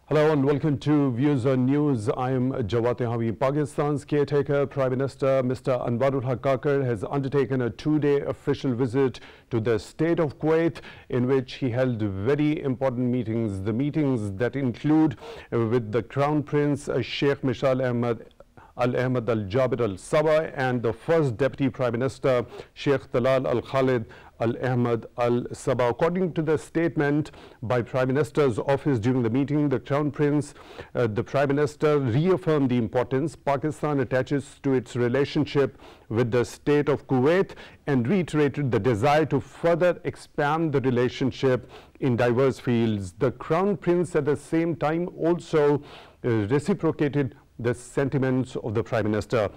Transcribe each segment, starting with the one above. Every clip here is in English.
Hello and welcome to Views on News. I am Jawad. Tehami. Pakistan's caretaker Prime Minister Mr. Anwarul Haq Kakar has undertaken a two-day official visit to the state of Kuwait, in which he held very important meetings. The meetings that include with the Crown Prince Sheikh Mishal Ahmed Al-Jabir Al-Sabah and the first Deputy Prime Minister Sheikh Talal Al-Khalid Al-Ahmed Al-Sabah. According to the statement by Prime Minister's office during the meeting, the Crown Prince, the Prime Minister reaffirmed the importance Pakistan attaches to its relationship with the state of Kuwait and reiterated the desire to further expand the relationship in diverse fields. The Crown Prince at the same time also reciprocated the sentiments of the Prime Minister.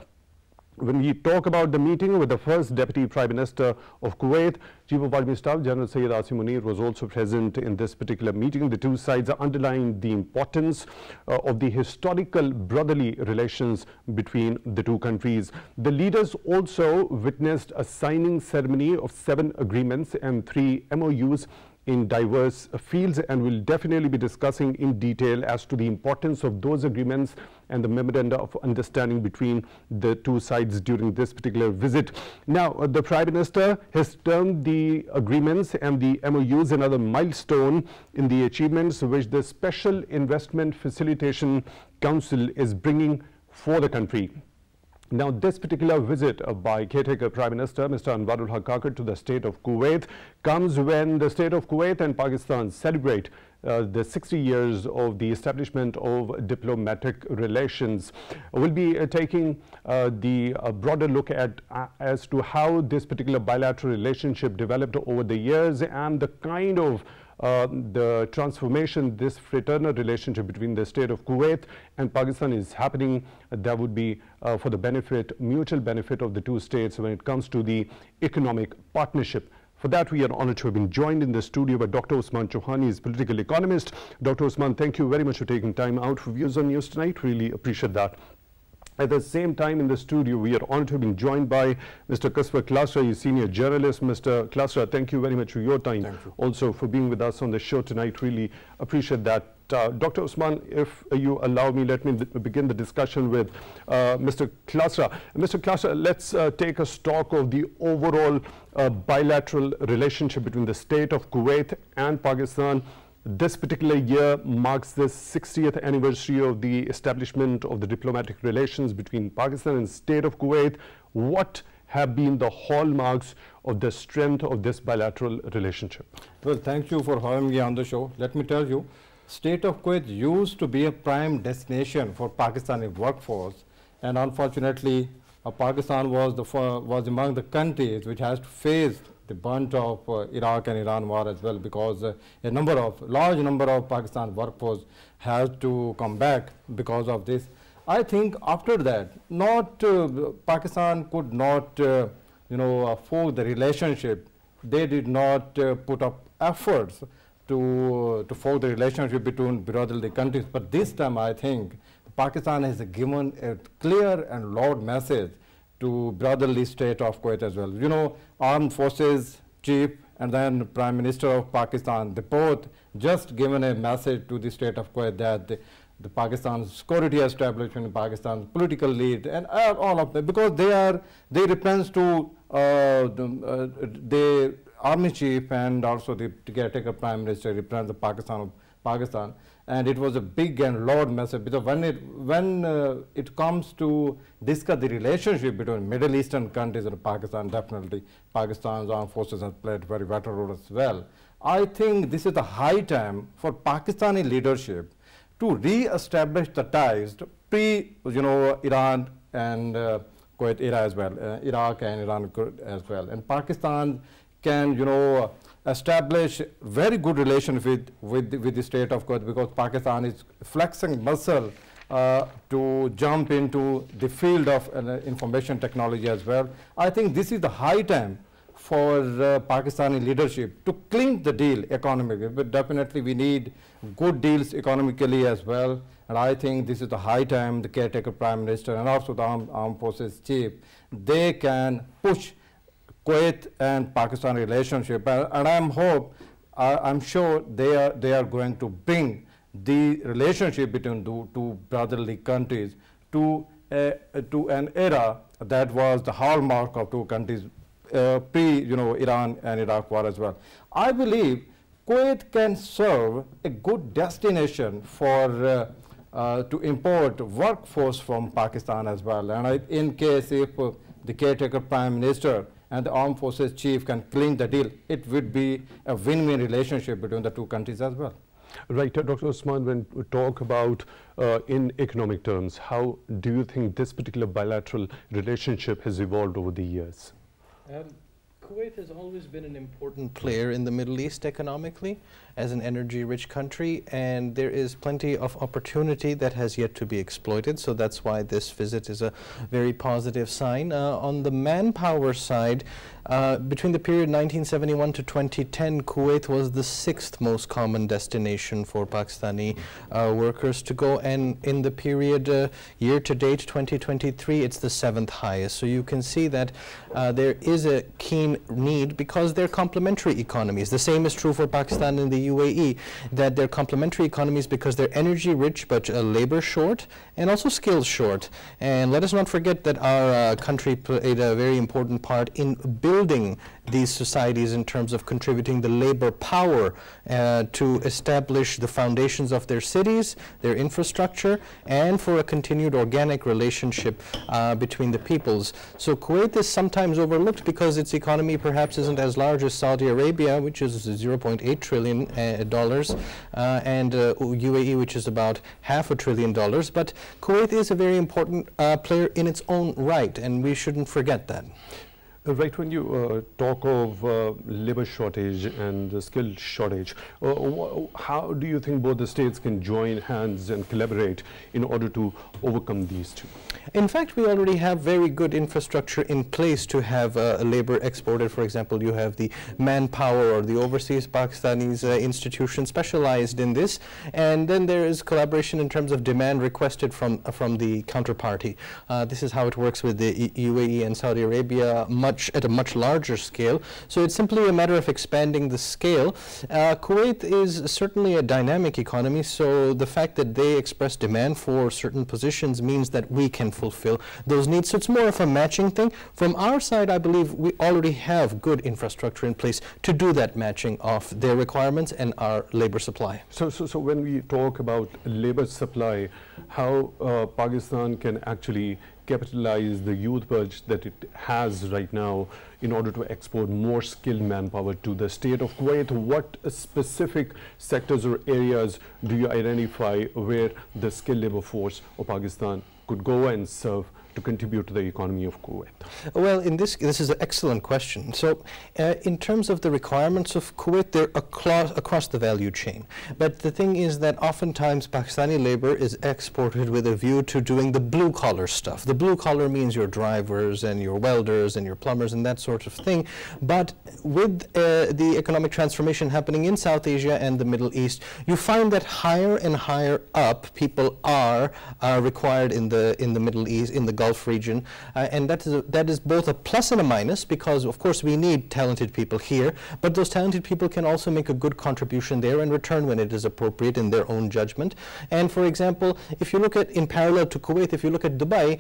When we talk about the meeting with the first Deputy Prime Minister of Kuwait, Chief of Army Staff General Sayyid Asim Munir was also present in this particular meeting. The two sides underlined the importance of the historical brotherly relations between the two countries. The leaders also witnessed a signing ceremony of 7 agreements and 3 MOUs in diverse fields, and will definitely be discussing in detail as to the importance of those agreements and the memoranda of understanding between the two sides during this particular visit. Now, the Prime Minister has termed the agreements and the MOUs another milestone in the achievements which the Special Investment Facilitation Council is bringing for the country. Now, this particular visit by caretaker Prime Minister Mr. Anwarul Haq Kakar to the state of Kuwait comes when the state of Kuwait and Pakistan celebrate the 60 years of the establishment of diplomatic relations. We'll be taking the broader look at as to how this particular bilateral relationship developed over the years and the kind of the transformation this fraternal relationship between the state of Kuwait and Pakistan is happening. That would be for the benefit, mutual benefit of the two states when it comes to the economic partnership. For that, we are honored to have been joined in the studio by Dr. Usman Chohan. He is political economist. Dr. Usman, thank you very much for taking time out for Views on News tonight. Really appreciate that. At the same time in the studio, we are honored to have been joined by Mr. Kaswar Klasra, a senior journalist. Mr. Klasra, thank you very much for your time. Also for being with us on the show tonight. Really appreciate that. Dr. Usman, if you allow me, let me begin the discussion with Mr. Klasra. Mr. Klasra, let's take a stock of the overall bilateral relationship between the state of Kuwait and Pakistan. This particular year marks the 60th anniversary of the establishment of the diplomatic relations between Pakistan and state of Kuwait. What have been the hallmarks of the strength of this bilateral relationship? Well, thank you for having me on the show. Let me tell you, state of Kuwait used to be a prime destination for Pakistani workforce, and unfortunately, Pakistan was among the countries which has to face the brunt of Iraq and Iran war as well, because a large number of Pakistan workforce has to come back because of this. I think after that, Pakistan could not, forge the relationship. They did not put up efforts to forge the relationship between brotherly countries. But this time, I think Pakistan has given a clear and loud message to brotherly state of Kuwait as well. You know, Armed Forces Chief and then Prime Minister of Pakistan, they both just given a message to the state of Kuwait that the Pakistan security establishment, Pakistan's political lead, and all of them, because they represent to the Army Chief and also the caretaker Prime Minister represent the Pakistan. And it was a big and loud message, because when it comes to discuss the relationship between Middle Eastern countries and Pakistan, definitely Pakistan's armed forces have played very vital role as well. I think this is the high time for Pakistani leadership to re-establish the ties Iran and Kuwait era as well, Iraq and Iran as well, and Pakistan can establish very good relationship with the state of Kuwait, because Pakistan is flexing muscle to jump into the field of information technology as well. I think this is the high time for Pakistani leadership to clink the deal economically, but definitely we need good deals economically as well. And I think this is the high time the caretaker Prime Minister and also the Armed Forces Chief, they can push Kuwait and Pakistan relationship, and I'm sure they are going to bring the relationship between the two brotherly countries to an era that was the hallmark of two countries Iran and Iraq war as well. I believe Kuwait can serve a good destination for to import workforce from Pakistan as well. And in case if the caretaker prime minister and the armed forces chief can clean the deal, it would be a win-win relationship between the two countries as well. Right, Dr. Usman, when we talk about in economic terms, how do you think this particular bilateral relationship has evolved over the years? Kuwait has always been an important player in the Middle East economically as an energy-rich country, and there is plenty of opportunity that has yet to be exploited, so that's why this visit is a very positive sign. On the manpower side, between the period 1971 to 2010, Kuwait was the 6th most common destination for Pakistani workers to go, and in the period year-to-date 2023, it's the 7th highest. So you can see that there is a keen need because they're complementary economies. The same is true for Pakistan and the UAE, that they're complementary economies because they're energy rich but labor short and also skills short. And let us not forget that our country played a very important part in building these societies in terms of contributing the labor power to establish the foundations of their cities, their infrastructure, and for a continued organic relationship between the peoples. So Kuwait is sometimes overlooked because its economy perhaps isn't as large as Saudi Arabia, which is $0.8 trillion, and UAE, which is about $500 billion. But Kuwait is a very important player in its own right, and we shouldn't forget that. Right, when you talk of labor shortage and skill shortage, how do you think both the states can join hands and collaborate in order to overcome these two? In fact, we already have very good infrastructure in place to have labor exported. For example, you have the manpower or the overseas Pakistanis institution specialized in this, and then there is collaboration in terms of demand requested from the counterparty. This is how it works with the UAE and Saudi Arabia at a much larger scale. So it's simply a matter of expanding the scale. Kuwait is certainly a dynamic economy, so the fact that they express demand for certain positions means that we can fulfill those needs. So it's more of a matching thing. From our side, I believe we already have good infrastructure in place to do that matching of their requirements and our labor supply. So when we talk about labor supply, how Pakistan can actually capitalize the youth bulge that it has right now in order to export more skilled manpower to the state of Kuwait? What specific sectors or areas do you identify where the skilled labor force of Pakistan could go and serve to contribute to the economy of Kuwait? Well, this is an excellent question. So in terms of the requirements of Kuwait, they're across the value chain. But the thing is that oftentimes Pakistani labor is exported with a view to doing the blue collar stuff. The blue collar means your drivers and your welders and your plumbers and that sort of thing. But with the economic transformation happening in South Asia and the Middle East, you find that higher and higher up people are required in the Middle East, in the Gulf region, and that is both a plus and a minus, because of course we need talented people here, but those talented people can also make a good contribution there and return when it is appropriate in their own judgment. And for example, if you look at, in parallel to Kuwait, if you look at Dubai,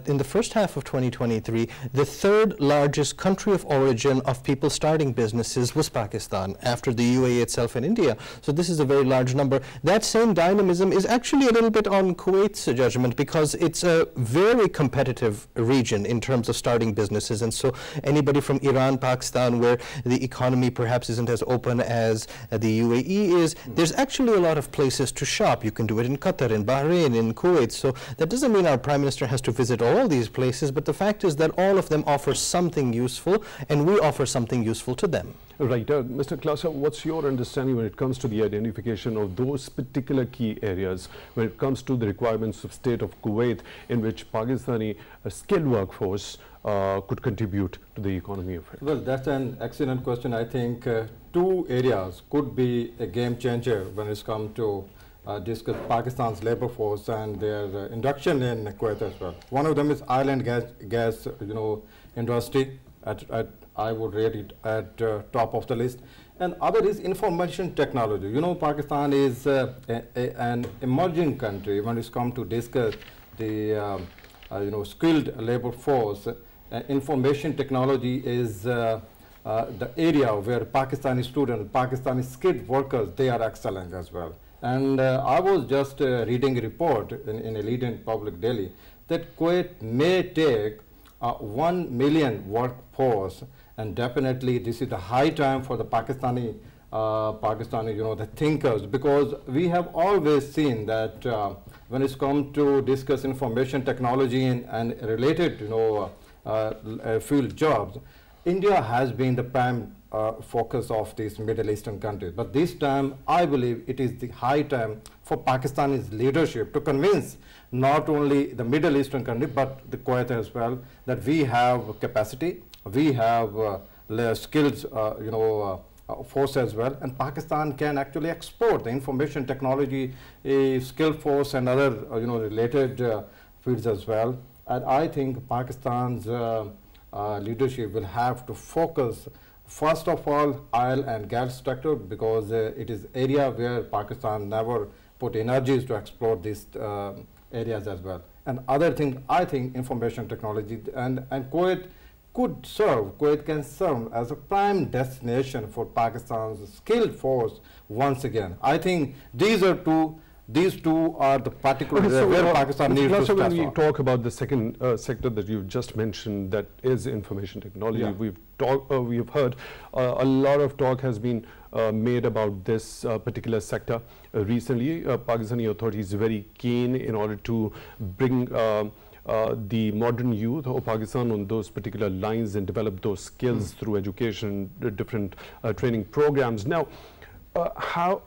in the first half of 2023, the 3rd largest country of origin of people starting businesses was Pakistan, after the UAE itself and India. So this is a very large number. That same dynamism is actually a little bit on Kuwait's judgment, because it's a very competitive region in terms of starting businesses, and so anybody from Iran, Pakistan, where the economy perhaps isn't as open as the UAE is, there's actually a lot of places to shop. You can do it in Qatar, in Bahrain, in Kuwait. So that doesn't mean our Prime Minister has to visit all these places, but the fact is that all of them offer something useful, and we offer something useful to them. Right. Mr. Klasra, what's your understanding when it comes to the identification of those particular key areas when it comes to the requirements of state of Kuwait in which Pakistani skilled workforce could contribute to the economy of it? Well, that's an excellent question. I think 2 areas could be a game changer when it's come to discuss Pakistan's labor force and their induction in Kuwait as well. One of them is oil and gas industry. I would rate it at top of the list. And other is information technology. You know, Pakistan is an emerging country when it's come to discuss the skilled labor force. Information technology is the area where Pakistani students, Pakistani skilled workers, they are excelling as well. And I was just reading a report in a leading public daily that Kuwait may take 1 million workforce, and definitely this is the high time for the Pakistani, the thinkers, because we have always seen that when it's come to discuss information technology and related, field jobs, India has been the prime focus of these Middle Eastern countries. But this time, I believe it is the high time for Pakistani's leadership to convince not only the Middle Eastern country, but the Kuwait as well, that we have capacity, we have skills, force as well, and Pakistan can actually export the information technology, skill force, and other, related fields as well. And I think Pakistan's leadership will have to focus first of all oil and gas sector, because it is area where Pakistan never put energies to explore these areas as well. And other thing, I think information technology and Kuwait can serve as a prime destination for Pakistan's skilled force once again. I think these two are the particular where Pakistan needs to when we talk about the second sector that you just mentioned, that is information technology, we've heard a lot of talk has been made about this particular sector recently. Pakistani authorities are very keen in order to bring the modern youth of Pakistan on those particular lines and develop those skills through education, different training programs. Now, how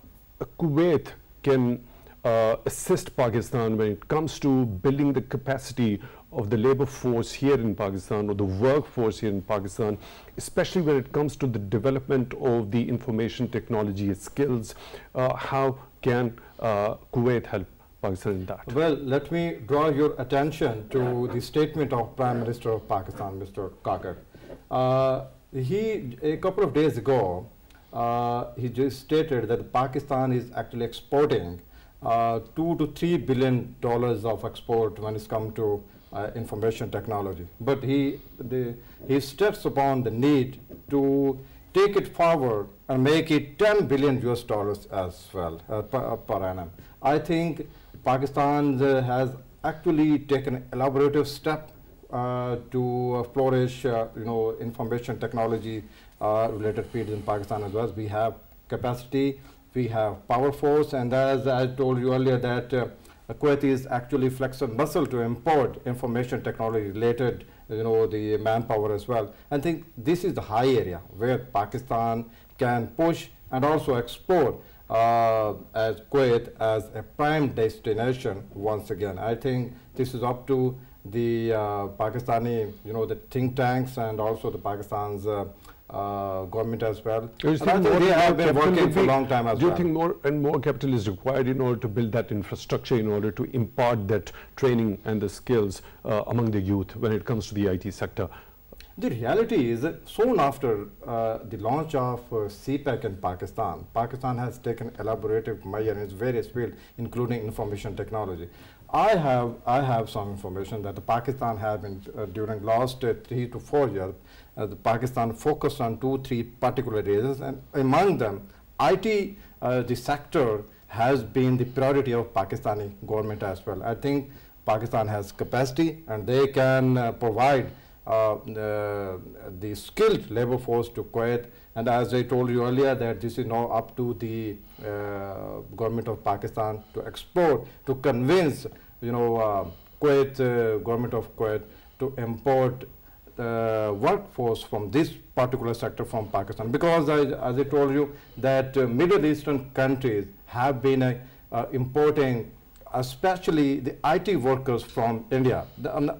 Kuwait can assist Pakistan when it comes to building the capacity of the labor force here in Pakistan, or the workforce here in Pakistan, especially when it comes to the development of the information technology skills? How can Kuwait help Pakistan in that? Well, let me draw your attention to the statement of Prime Minister of Pakistan, Mr. Kakar. A couple of days ago, he just stated that Pakistan is actually exporting $2 to $3 billion of export when it's come to information technology. But he steps upon the need to take it forward and make it $10 billion as well per annum. I think Pakistan has actually taken an elaborative step to flourish, information technology related fields in Pakistan as well. We have capacity, we have power force, and as I told you earlier that Kuwait is actually flexing muscle to import information technology related, the manpower as well. I think this is the high area where Pakistan can push and also export as Kuwait as a prime destination once again. I think this is up to the Pakistani, the think tanks and also the Pakistan's government as well. Do you think they have been working for a long time as well. Do you think more and more capital is required in order to build that infrastructure, in order to impart that training and the skills among the youth when it comes to the IT sector? The reality is that soon after the launch of CPEC in Pakistan, Pakistan has taken elaborative measures in its various fields, including information technology. I have some information that the Pakistan has been during last 3 to 4 years. The Pakistan focused on 2-3 particular areas, and among them, IT, the sector has been the priority of Pakistani government as well. I think Pakistan has capacity, and they can provide the skilled labor force to Kuwait. And as I told you earlier, that this is now up to the government of Pakistan to export, to convince, Kuwait, government of Kuwait to import workforce from this particular sector from Pakistan. Because as I told you, that Middle Eastern countries have been importing especially the IT workers from India.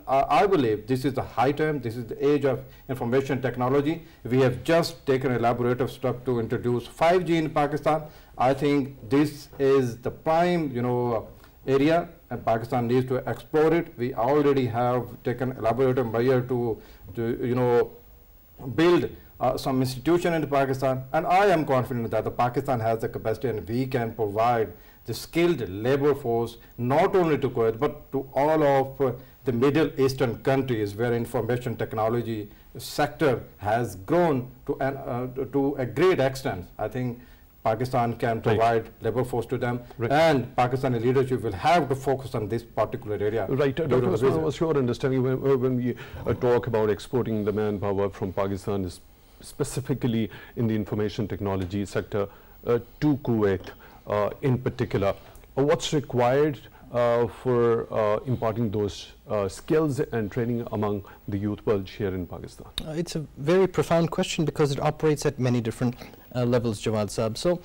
I believe this is the high time, this is the age of information technology. We have just taken an elaborative step to introduce 5G in Pakistan. I think this is the prime, area, and Pakistan needs to explore it. We already have taken elaborative measure to build some institution in Pakistan, and I am confident that the Pakistan has the capacity and we can provide the skilled labor force not only to Kuwait but to all of the Middle Eastern countries where information technology sector has grown to a great extent. I think Pakistan can provide labor force to them, and Pakistani leadership will have to focus on this particular area. Right. Dr. Usman, what's your understanding when we talk about exporting the manpower from Pakistan, specifically in the information technology sector, to Kuwait in particular? What's required for imparting those skills and training among the youth world here in Pakistan? It's a very profound question because it operates at many different levels, Jawad Saab. So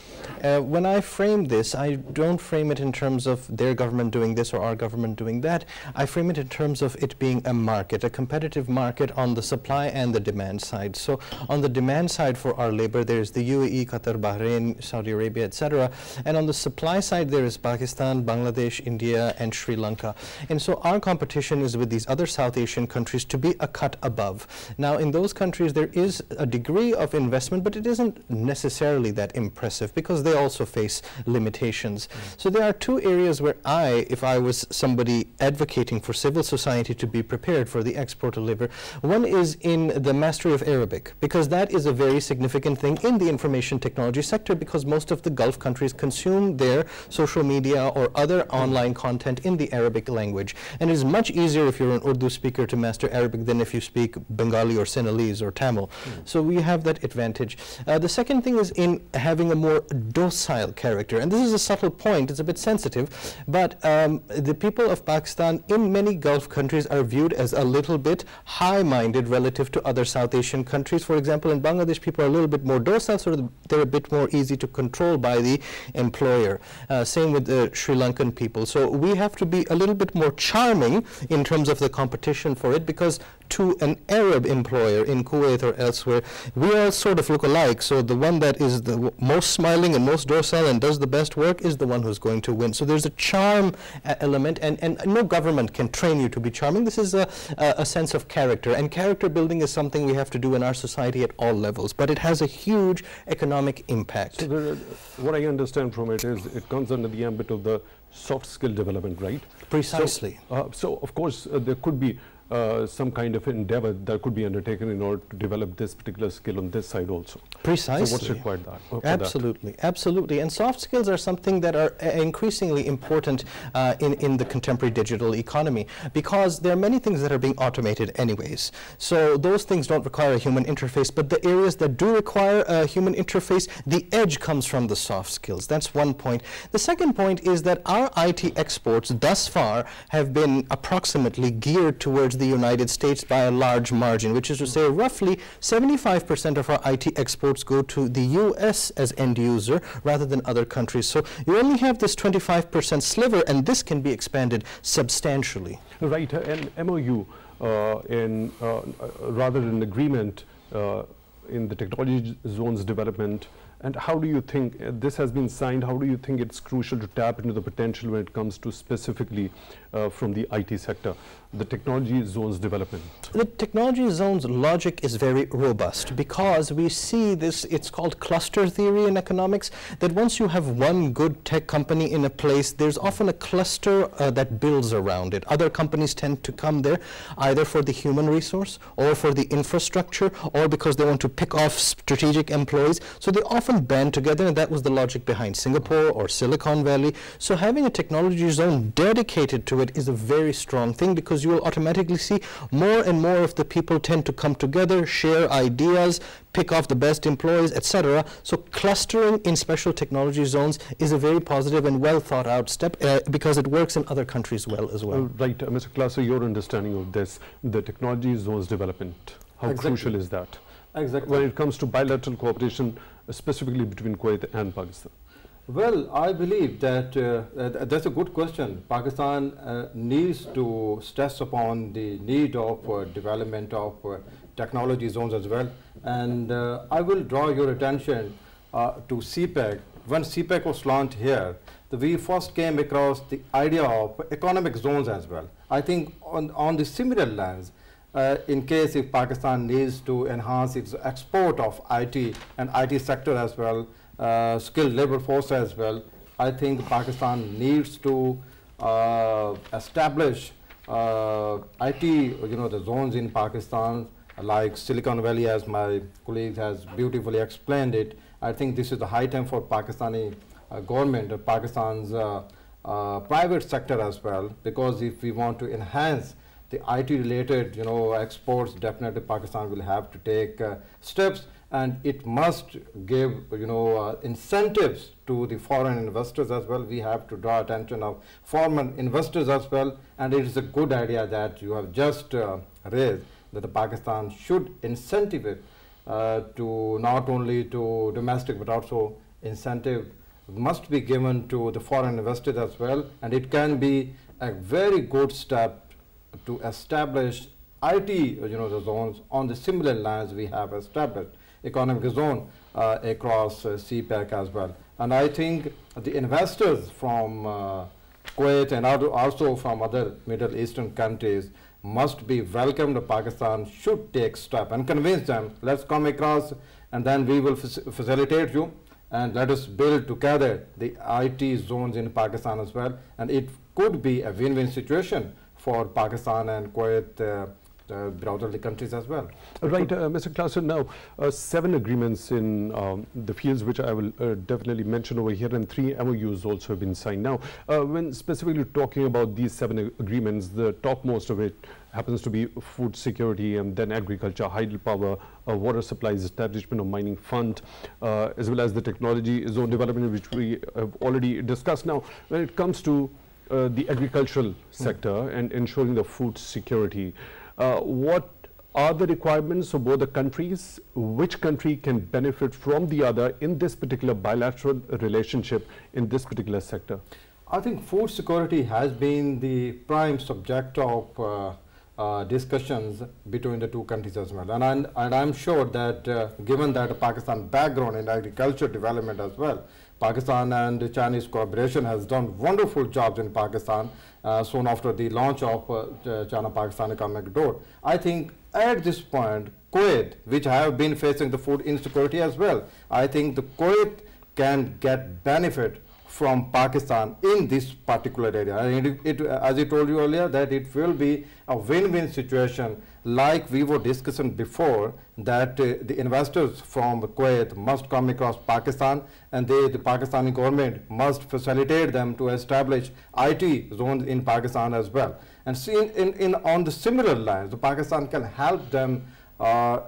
when I frame this, I don't frame it in terms of their government doing this or our government doing that. I frame it in terms of it being a market, a competitive market on the supply and the demand side. So on the demand side for our labor, there's the UAE, Qatar, Bahrain, Saudi Arabia, etc. And on the supply side, there is Pakistan, Bangladesh, India, and Sri Lanka. And so our competition is with these other South Asian countries to be a cut above. Now, in those countries, there is a degree of investment, but it isn't necessarily that impressive because they also face limitations. So there are two areas where if I was somebody advocating for civil society to be prepared for the export of labor, one is in the mastery of Arabic, because that is a very significant thing in the information technology sector, because most of the Gulf countries consume their social media or other online content in the Arabic language. And it is much easier if you're an Urdu speaker to master Arabic than if you speak Bengali or Sinhalese or Tamil. So we have that advantage. The second thing is in having a more docile character. And this is a subtle point, it's a bit sensitive, but the people of Pakistan in many Gulf countries are viewed as a little bit high-minded relative to other South Asian countries. For example, in Bangladesh, people are a little bit more docile, so they're a bit more easy to control by the employer. Same with the Sri Lankan people. So we have to be a little bit more charming in terms of the competition for it, because to an Arab employer in Kuwait or elsewhere, we all sort of look alike. So the one that is the most smiling and most docile and does the best work is the one who's going to win. So there's a charm element, and no government can train you to be charming. This is a sense of character, and character building is something we have to do in our society at all levels, but it has a huge economic impact. So what I understand from it is it comes under the ambit of the soft skill development, right? Precisely. So of course, there could be some kind of endeavor that could be undertaken in order to develop this particular skill on this side also. Precisely. So what's required Absolutely, absolutely. And soft skills are something that are increasingly important in the contemporary digital economy, because there are many things that are being automated anyways. So those things don't require a human interface, but the areas that do require a human interface, the edge comes from the soft skills. That's one point. The second point is that our IT exports thus far have been approximately geared towards the United States by a large margin, which is to say roughly 75% of our IT exports go to the US as end user rather than other countries. So you only have this 25% sliver, and this can be expanded substantially. Right, an MOU rather than agreement in the technology zones development. And how do you think this has been signed? How do you think it's crucial to tap into the potential when it comes to specifically from the IT sector, the technology zones development? The technology zones logic is very robust, because we see this, it's called cluster theory in economics, that once you have one good tech company in a place, there's often a cluster that builds around it. Other companies tend to come there either for the human resource or for the infrastructure, or because they want to pick off strategic employees. So they often band together, and that was the logic behind Singapore or Silicon Valley. So having a technology zone dedicated to it is a very strong thing, because you will automatically see more and more of the people tend to come together, share ideas, pick off the best employees, etc. So clustering in special technology zones is a very positive and well thought out step, because it works in other countries well as well. Right, Mr. Klasra, your understanding of this, the technology zones development, how crucial is that? Exactly. When it comes to bilateral cooperation, specifically between Kuwait and Pakistan? Well, I believe that that's a good question. Pakistan needs to stress upon the need of development of technology zones as well. And I will draw your attention to CPEC. When CPEC was launched here, we first came across the idea of economic zones as well. I think on the similar lines, in case if Pakistan needs to enhance its export of IT and IT sector as well, skilled labor force as well, I think Pakistan needs to establish IT, the zones in Pakistan like Silicon Valley, as my colleague has beautifully explained it. I think this is the high time for Pakistani government, Pakistan's private sector as well, because if we want to enhance the IT related exports, definitely Pakistan will have to take steps, and it must give incentives to the foreign investors as well. We have to draw attention of foreign investors as well, and it is a good idea that you have just raised, that the Pakistan should incentivize to not only to domestic but also incentive must be given to the foreign investors as well, and it can be a very good step to establish IT the zones on the similar lines we have established economic zone across CPEC as well. And I think the investors from Kuwait and also from other Middle Eastern countries must be welcomed. Pakistan should take step and convince them, let's come across and then we will facilitate you and let us build together the IT zones in Pakistan as well. And it could be a win-win situation for Pakistan and Kuwait, brotherly countries as well. Right, Mr. Klasra, now 7 agreements in the fields which I will definitely mention over here, and 3 MOUs also have been signed. Now, when specifically talking about these 7 agreements, the topmost of it happens to be food security, and then agriculture, hydropower, water supplies, establishment of mining fund, as well as the technology zone development, which we have already discussed. Now, when it comes to the agricultural sector and ensuring the food security, what are the requirements of both the countries? Which country can benefit from the other in this particular bilateral relationship in this particular sector? I think food security has been the prime subject of discussions between the two countries as well. And I'm sure that given that Pakistan background in agriculture development as well, Pakistan and Chinese cooperation has done wonderful jobs in Pakistan soon after the launch of China-Pakistan economic door. I think at this point, Kuwait, which have been facing the food insecurity as well, I think the Kuwait can get benefit from Pakistan in this particular area. And as I told you earlier, that it will be a win-win situation, like we were discussing before, that the investors from Kuwait must come across Pakistan, and the Pakistani government must facilitate them to establish IT zones in Pakistan as well. And see, on the similar lines, the Pakistan can help them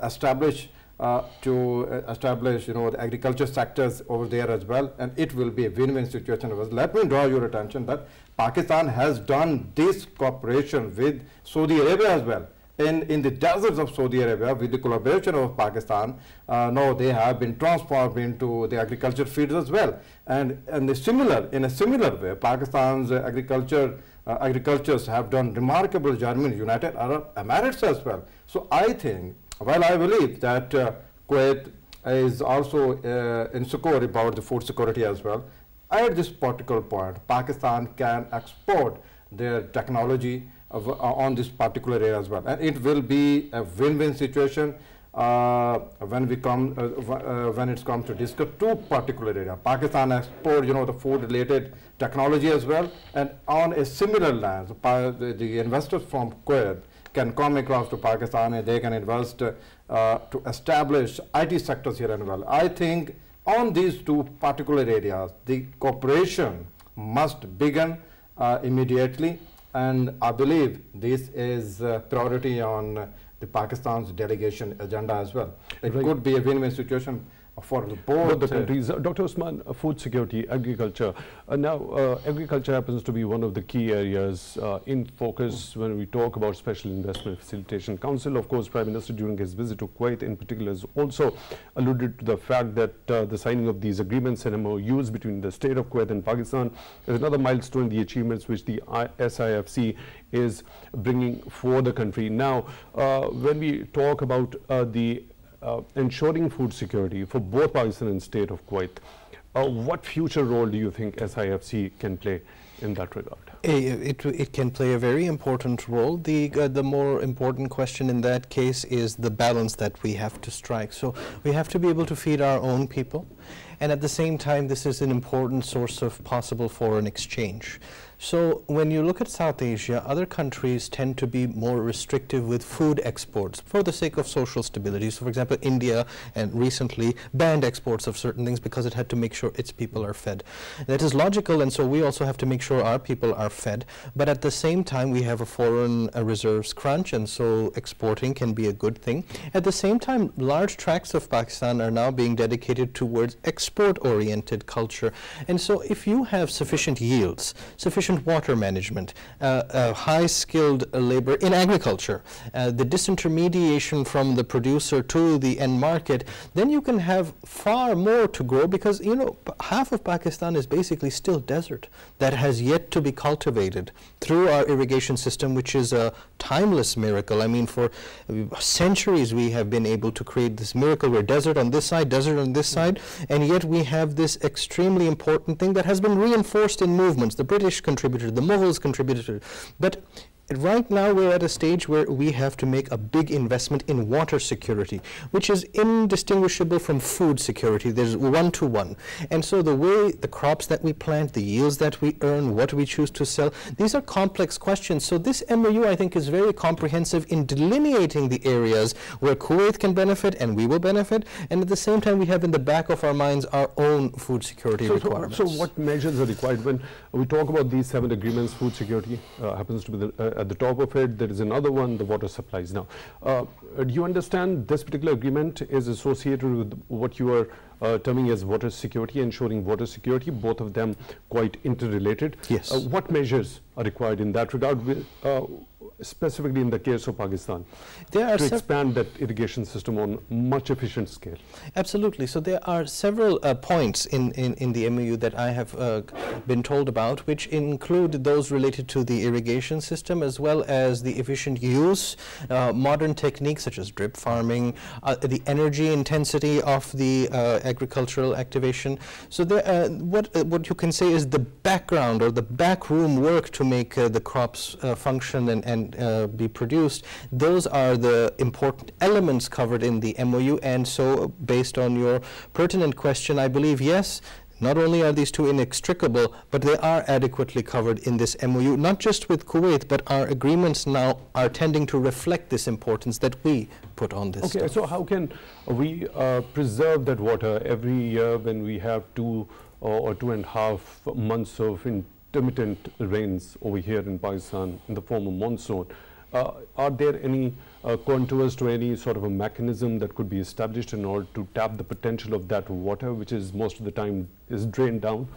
establish the agriculture sectors over there as well, and it will be a win-win situation. Let me draw your attention that Pakistan has done this cooperation with Saudi Arabia as well. In the deserts of Saudi Arabia, with the collaboration of Pakistan, now they have been transformed into the agriculture fields as well. And in a similar way, Pakistan's agricultures have done remarkable job in United Arab Emirates as well. So I think, well, I believe that Kuwait is also insecure about the food security as well. At this particular point, Pakistan can export their technology on this particular area as well, and it will be a win-win situation when it comes to discuss two particular areas. Pakistan export, the food-related technology as well, and on a similar line, the investors from Kuwait can come across to Pakistan and they can invest to establish IT sectors here as well. I think on these two particular areas, the cooperation must begin immediately, and I believe this is priority on the Pakistan's delegation agenda as well. It could be a win-win situation for both the countries. Dr. Usman, food security, agriculture. Now, agriculture happens to be one of the key areas in focus when we talk about Special Investment Facilitation Council. Of course, Prime Minister during his visit to Kuwait in particular has also alluded to the fact that the signing of these agreements and MOUs between the state of Kuwait and Pakistan is another milestone in the achievements which the SIFC is bringing for the country. Now, when we talk about ensuring food security for both Pakistan and state of Kuwait, what future role do you think SIFC can play in that regard? It can play a very important role. The more important question in that case is the balance that we have to strike. So we have to be able to feed our own people, and at the same time this is an important source of possible foreign exchange. So when you look at South Asia, other countries tend to be more restrictive with food exports for the sake of social stability. So for example, India and recently banned exports of certain things because it had to make sure its people are fed. That is logical, and so we also have to make sure our people are fed. But at the same time, we have a foreign reserves crunch, and so exporting can be a good thing. At the same time, large tracts of Pakistan are now being dedicated towards export-oriented culture. And so if you have sufficient yields, sufficient water management, high-skilled labor in agriculture, the disintermediation from the producer to the end market, then you can have far more to grow, because you know half of Pakistan is basically still desert that has yet to be cultivated through our irrigation system, which is a timeless miracle. I mean, for centuries we have been able to create this miracle where desert on this side, desert on this side, and yet we have this extremely important thing that has been reinforced in movements. The British contributed, the Mughals contributed, but right now we're at a stage where we have to make a big investment in water security, which is indistinguishable from food security. There's one-to-one. And so the way the crops that we plant, the yields that we earn, what we choose to sell, these are complex questions. So this MOU, I think, is very comprehensive in delineating the areas where Kuwait can benefit and we will benefit, and at the same time we have in the back of our minds our own food security requirements. So what measures are required? When we talk about these 7 agreements, food security happens to be at the top of it. There is another one, the water supplies. Now, do you understand this particular agreement is associated with what you are terming as water security, ensuring water security, both of them quite interrelated? Yes. What measures are required in that regard, specifically in the case of Pakistan, to expand that irrigation system on much efficient scale? Absolutely. So there are several points in the MOU that I have been told about, which include those related to the irrigation system as well as the efficient use, modern techniques such as drip farming, the energy intensity of the agricultural activation. So there, what you can say is the background or the backroom work to make the crops function and be produced. Those are the important elements covered in the MOU, and so based on your pertinent question, I believe yes, not only are these two inextricable, but they are adequately covered in this MOU, not just with Kuwait, but our agreements now are tending to reflect this importance that we put on this. Okay, so how can we preserve that water every year when we have 2 or 2.5 months of intermittent rains over here in Pakistan in the form of monsoon? Are there any contours to any sort of a mechanism that could be established in order to tap the potential of that water, which is most of the time is drained down?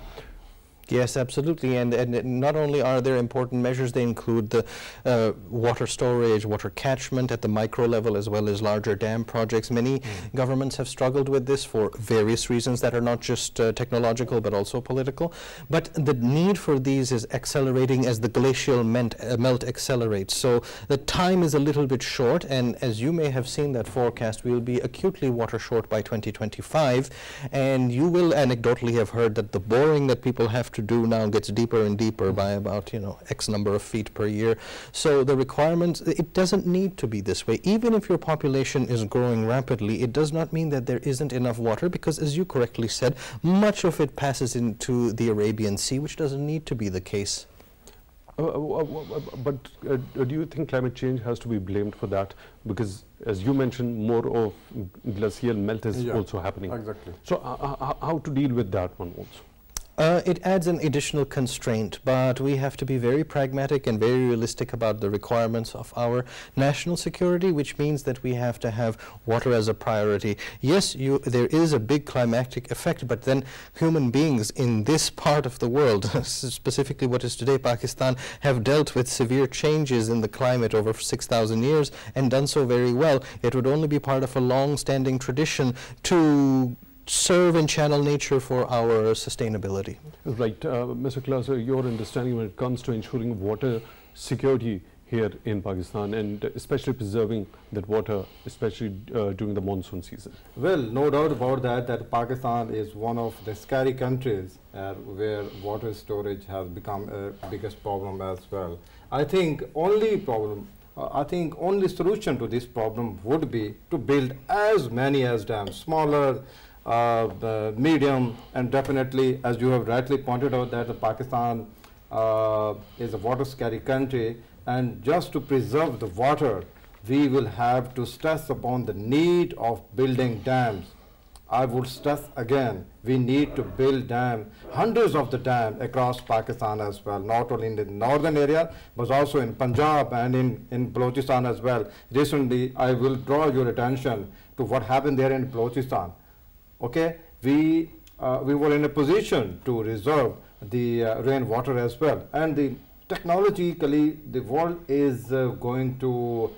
Yes, absolutely, and not only are there important measures, they include the water storage, water catchment at the micro level, as well as larger dam projects. Many governments have struggled with this for various reasons that are not just technological but also political. But the need for these is accelerating as the glacial melt accelerates. So the time is a little bit short, and as you may have seen that forecast, we will be acutely water short by 2025, and you will anecdotally have heard that the boring that people have to do now gets deeper and deeper by about, X number of feet per year. So the requirements, it doesn't need to be this way. Even if your population is growing rapidly, it does not mean that there isn't enough water, because as you correctly said, much of it passes into the Arabian Sea, which doesn't need to be the case. But do you think climate change has to be blamed for that? Because as you mentioned, more of glacial melt is also happening. Exactly. So how to deal with that one also? It adds an additional constraint, but we have to be very pragmatic and very realistic about the requirements of our national security, which means that we have to have water as a priority. Yes, there is a big climatic effect, but then human beings in this part of the world, specifically what is today Pakistan, have dealt with severe changes in the climate over 6,000 years and done so very well. It would only be part of a long-standing tradition to serve and channel nature for our sustainability. Right. Mr. Klasra, your understanding when it comes to ensuring water security here in Pakistan, and especially preserving that water, especially during the monsoon season? Well, no doubt about that, that Pakistan is one of the scary countries where water storage has become a biggest problem as well. I think only solution to this problem would be to build as many as dams, smaller, medium, and definitely, as you have rightly pointed out, that Pakistan is a water scarce country, and just to preserve the water, we will have to stress upon the need of building dams. I would stress again, we need to build dams, hundreds of the dams across Pakistan as well, not only in the northern area, but also in Punjab and in Balochistan as well. Recently, I will draw your attention to what happened there in Balochistan. Okay, we were in a position to reserve the rainwater as well, and technologically the world is going to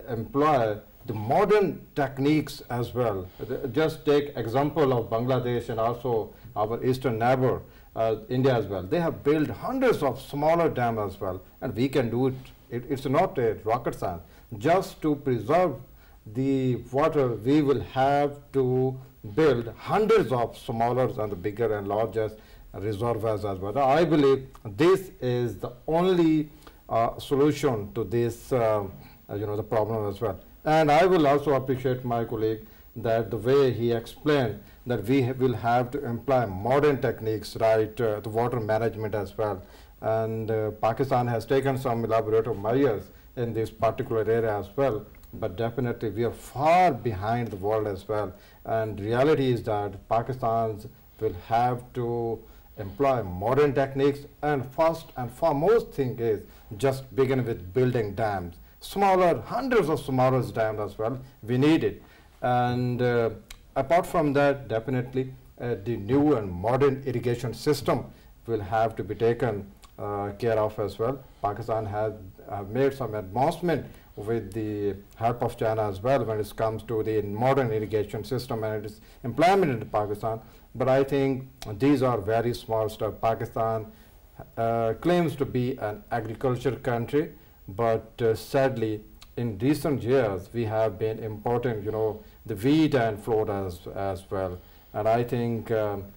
employ the modern techniques as well. Just take example of Bangladesh and also our eastern neighbor India as well. They have built hundreds of smaller dams as well, and we can do it. It's not a rocket science. Just to preserve the water, we will have to build hundreds of smaller and the bigger and largest reservoirs as well. I believe this is the only solution to this the problem as well. And I will also appreciate my colleague that the way he explained that we will have to employ modern techniques, right, the water management as well. And Pakistan has taken some elaborate measures in this particular area as well, but definitely we are far behind the world as well. And reality is that Pakistan will have to employ modern techniques, and first and foremost thing is just begin with building dams. Smaller, hundreds of smaller dams as well, we need it. And apart from that, definitely the new and modern irrigation system will have to be taken care of as well. Pakistan has made some advancement with the help of China as well when it comes to the modern irrigation system and its implemented in Pakistan. But I think these are very small steps. Pakistan claims to be an agriculture country, but sadly, in recent years, we have been importing, the wheat and flour as well. And I think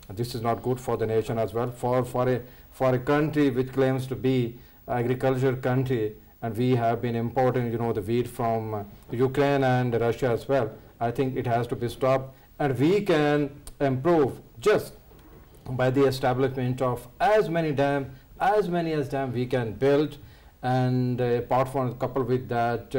this is not good for the nation as well. For a country which claims to be agriculture country, and we have been importing, the wheat from Ukraine and Russia as well. I think it has to be stopped, and we can improve just by the establishment of as many dams we can build. And apart from coupled with that,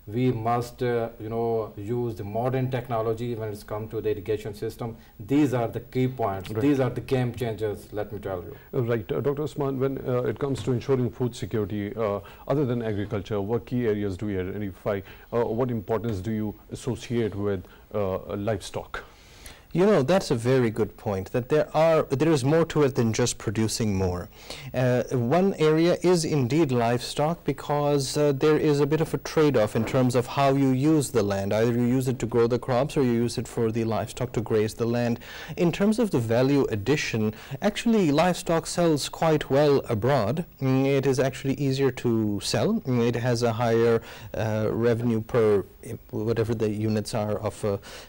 we must use the modern technology when it's come to the irrigation system. These are the key points. Right. These are the game changers, let me tell you. Right. Dr. Usman, when it comes to ensuring food security, other than agriculture, what key areas do you identify? What importance do you associate with livestock? That's a very good point, that there is more to it than just producing more. One area is indeed livestock, because there is a bit of a trade-off in terms of how you use the land. Either you use it to grow the crops or you use it for the livestock to graze the land. In terms of the value addition, actually livestock sells quite well abroad. It is actually easier to sell. It has a higher revenue per whatever the units are of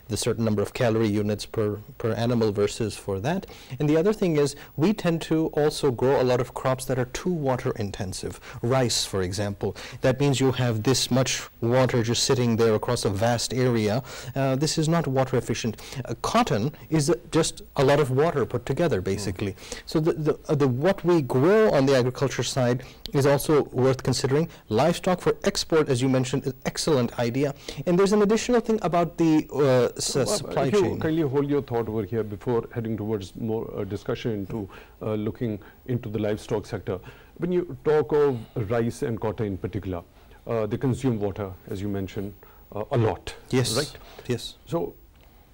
the certain number of calorie units per animal versus for that. And the other thing is, we tend to also grow a lot of crops that are too water intensive. Rice, for example, that means you have this much water just sitting there across a vast area. This is not water efficient. Cotton is just a lot of water put together, basically. So what we grow on the agriculture side is also worth considering. Livestock for export, as you mentioned, is an excellent idea. And there's an additional thing about the supply chain. Kindly hold your thought over here before heading towards more discussion into looking into the livestock sector. When you talk of rice and cotton in particular, they consume water, as you mentioned, a lot. Yes. Right? Yes. So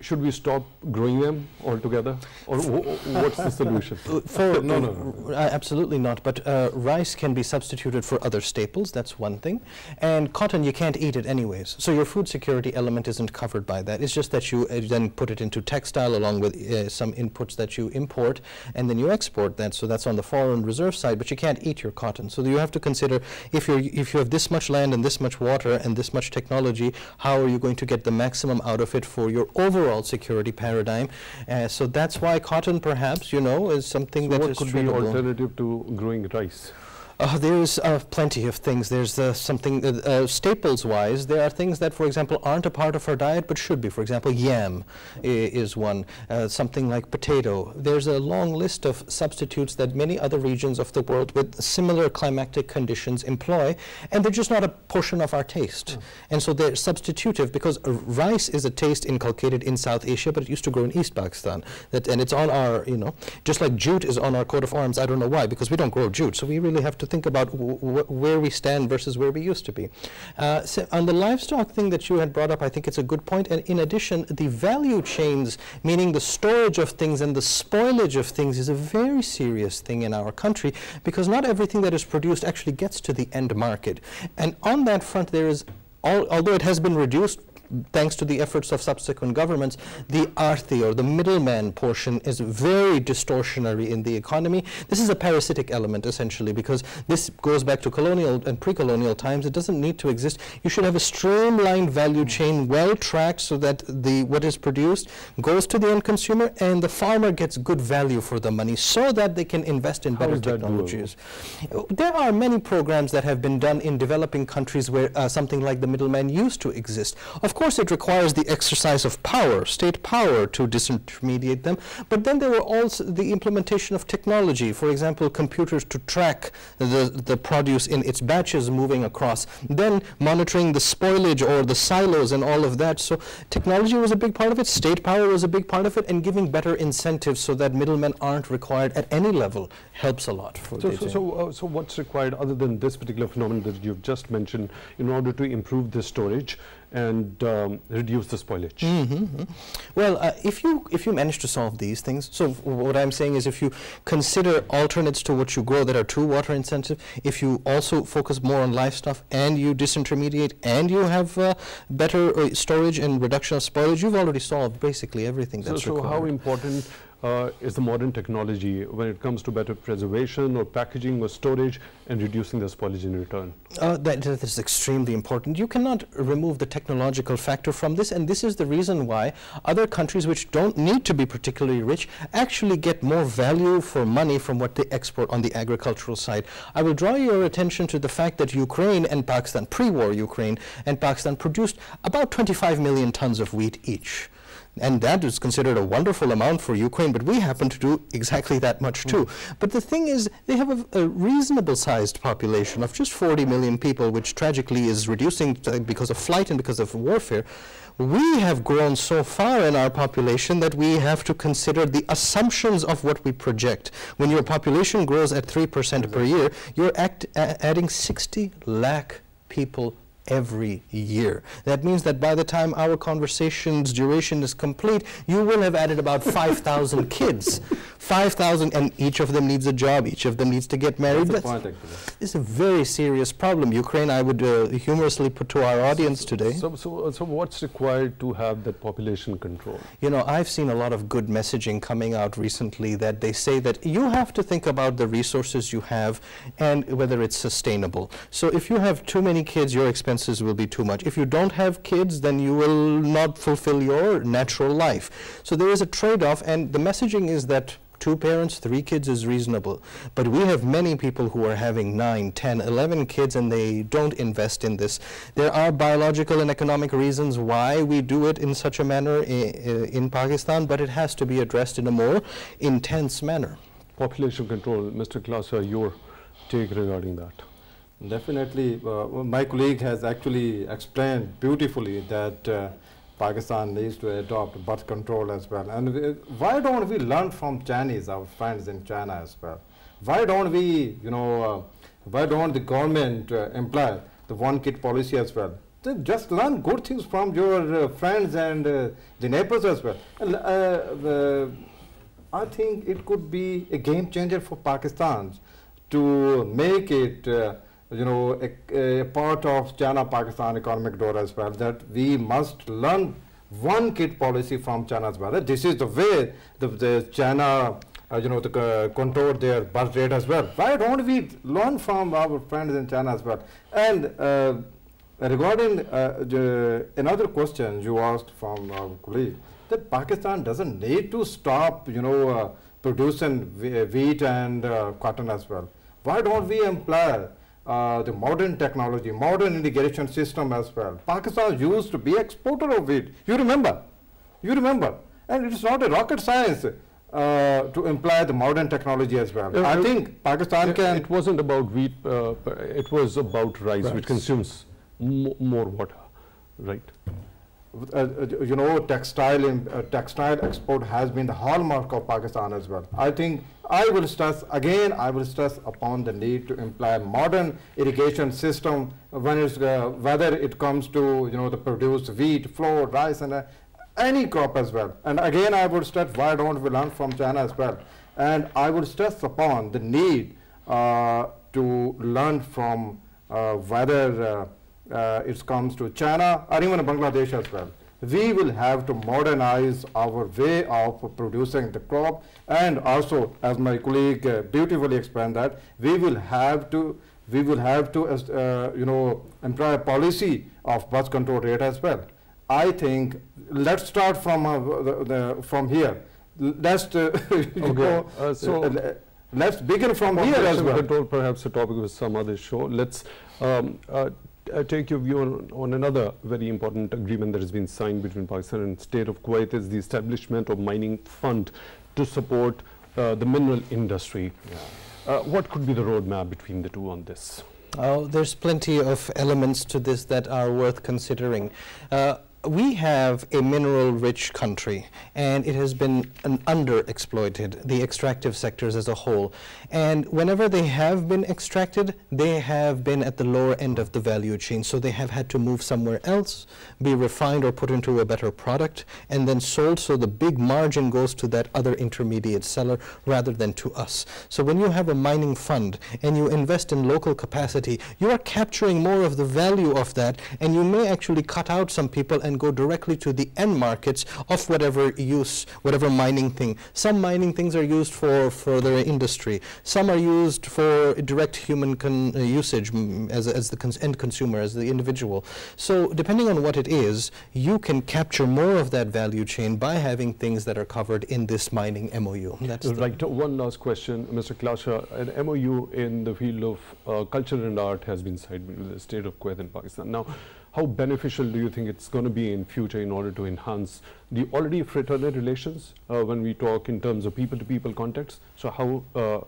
should we stop growing them altogether, or what's the solution? Absolutely not. But rice can be substituted for other staples. That's one thing. And cotton, you can't eat it anyways. So your food security element isn't covered by that. It's just that you then put it into textile along with some inputs that you import, and then you export that. So that's on the foreign reserve side. But you can't eat your cotton. So you have to consider, if you have this much land and this much water and this much technology, how are you going to get the maximum out of it for your overall security paradigm? So that's why cotton, perhaps, is something that is what could be an alternative to growing rice? There's plenty of things. There's something, staples-wise, there are things that, for example, aren't a part of our diet but should be. For example, yam is one, something like potato. There's a long list of substitutes that many other regions of the world with similar climatic conditions employ, and they're just not a portion of our taste. And so they're substitutive, because rice is a taste inculcated in South Asia, but it used to grow in East Pakistan. And it's on our, just like jute is on our coat of arms. I don't know why, because we don't grow jute. So we really have to think about where we stand versus where we used to be. So on the livestock thing that you had brought up, I think it's a good point. And in addition, the value chains, meaning the storage of things and the spoilage of things, is a very serious thing in our country, because not everything that is produced actually gets to the end market. And on that front, there is, although it has been reduced thanks to the efforts of subsequent governments, the arthi, or the middleman portion, is very distortionary in the economy. This is a parasitic element, essentially, because this goes back to colonial and pre-colonial times. It doesn't need to exist. You should have a streamlined value chain, well tracked, so that what is produced goes to the end consumer and the farmer gets good value for the money, so that they can invest in better technologies. There are many programs that have been done in developing countries where something like the middleman used to exist. Of course, it requires the exercise of power, state power, to disintermediate them, but then there were also the implementation of technology, for example, computers to track the produce in its batches moving across, then monitoring the spoilage or the silos and all of that. So technology was a big part of it, state power was a big part of it, and giving better incentives so that middlemen aren't required at any level helps a lot. So what's required, other than this particular phenomenon that you've just mentioned, in order to improve the storage and reduce the spoilage? Well, if you manage to solve these things, so what I'm saying is, if you consider alternates to what you grow that are too water intensive, if you also focus more on livestock, and you disintermediate, and you have better storage and reduction of spoilage, you've already solved basically everything that's required. So how important is the modern technology when it comes to better preservation or packaging or storage and reducing the spoilage in return? That is extremely important. You cannot remove the technological factor from this, and this is the reason why other countries which don't need to be particularly rich actually get more value for money from what they export on the agricultural side. I will draw your attention to the fact that Ukraine and Pakistan, pre-war Ukraine and Pakistan, produced about 25 million tons of wheat each. And that is considered a wonderful amount for Ukraine, but we happen to do exactly that much too. But the thing is, they have a reasonable sized population of just 40 million people, which tragically is reducing because of flight and because of warfare. We have grown so far in our population that we have to consider the assumptions of what we project. When your population grows at 3% per year, you're adding 60 lakh people every year. That means that by the time our conversation's duration is complete, you will have added about 5,000 kids. 5,000, and each of them needs a job, each of them needs to get married. That's the point, actually. It's a very serious problem. Ukraine, I would humorously put to our audience today. So what's required to have that population control? I've seen a lot of good messaging coming out recently that they say that you have to think about the resources you have and whether it's sustainable. So if you have too many kids, your expenses will be too much. If you don't have kids, then you will not fulfill your natural life. So there is a trade-off, and the messaging is that 2 parents, 3 kids is reasonable. But we have many people who are having 9, 10, 11 kids, and they don't invest in this. There are biological and economic reasons why we do it in such a manner in Pakistan, but it has to be addressed in a more intense manner. Population control, Mr. Klasra, your take regarding that? Definitely. My colleague has actually explained beautifully that Pakistan needs to adopt birth control as well. And why don't we learn from Chinese, our friends in China as well? Why don't we, why don't the government imply the one-kid policy as well? just learn good things from your friends and the neighbors as well. And, I think it could be a game changer for Pakistan to make it, a part of China-Pakistan economic door as well, that we must learn one kit policy from China as well. This is the way the China, control their birth rate as well. Why don't we learn from our friends in China as well? And regarding another question you asked from our colleague, that Pakistan doesn't need to stop, producing wheat and cotton as well. Why don't we employ the modern technology, modern irrigation system as well? Pakistan used to be exporter of wheat. You remember, and it's not a rocket science to employ the modern technology as well. I think Pakistan can. It wasn't about wheat. It was about rice, which consumes more water, right? Textile export has been the hallmark of Pakistan as well. I think I will stress upon the need to employ modern irrigation system when it's, whether it comes to the produce wheat, flour, rice, and any crop as well. And again, I would stress, why don't we learn from China as well? And I would stress upon the need to learn from whether it comes to China or even Bangladesh as well. We will have to modernize our way of producing the crop, and also, as my colleague beautifully explained, that we will have to employ a policy of birth control rate as well. I think let's start from here. Let's let's begin from here as well. Control, perhaps a topic of some other show. Let's take your view on another very important agreement that has been signed between Pakistan and state of Kuwait. Is the establishment of mining fund to support the mineral industry. What could be the roadmap between the two on this? There's plenty of elements to this that are worth considering. We have a mineral-rich country, and it has been underexploited, the extractive sectors as a whole. And whenever they have been extracted, they have been at the lower end of the value chain. So they have had to move somewhere else, be refined or put into a better product, and then sold, so the big margin goes to that other intermediate seller rather than to us. So when you have a mining fund and you invest in local capacity, you are capturing more of the value of that, and you may actually cut out some people and go directly to the end markets of whatever use, whatever mining thing. Some mining things are used for further industry. Some are used for direct human usage as the end consumer, as the individual. So depending on what it is, you can capture more of that value chain by having things that are covered in this mining MOU. That's right. One last question, Mr. Klasra. An MOU in the field of culture and art has been signed with the state of Kuwait and Pakistan. Now, how beneficial do you think it's going to be in future in order to enhance the already fraternal relations when we talk in terms of people-to-people context? So how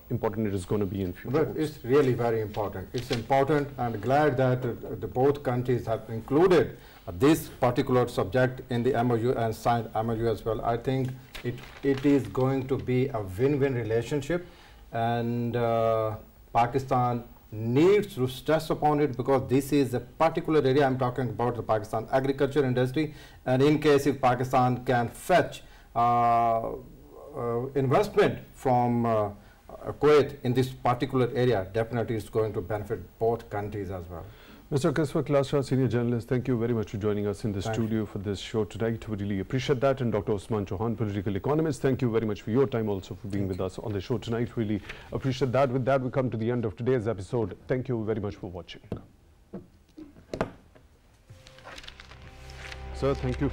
important it is going to be in future? But it's really very important. It's important, and glad that the both countries have included this particular subject in the MOU and signed MOU as well. I think it is going to be a win-win relationship, and Pakistan needs to stress upon it, because this is a particular area. I'm talking about the Pakistan agriculture industry, and in case if Pakistan can fetch investment from Kuwait in this particular area, definitely it's going to benefit both countries as well. Mr. Kaswar Klasra, senior journalist, thank you very much for joining us in the studio for this show tonight. We really appreciate that. And Dr. Usman Chohan, political economist, thank you very much for your time, also for being with us on the show tonight. Really appreciate that. With that, we come to the end of today's episode. Thank you very much for watching. Sir, thank you.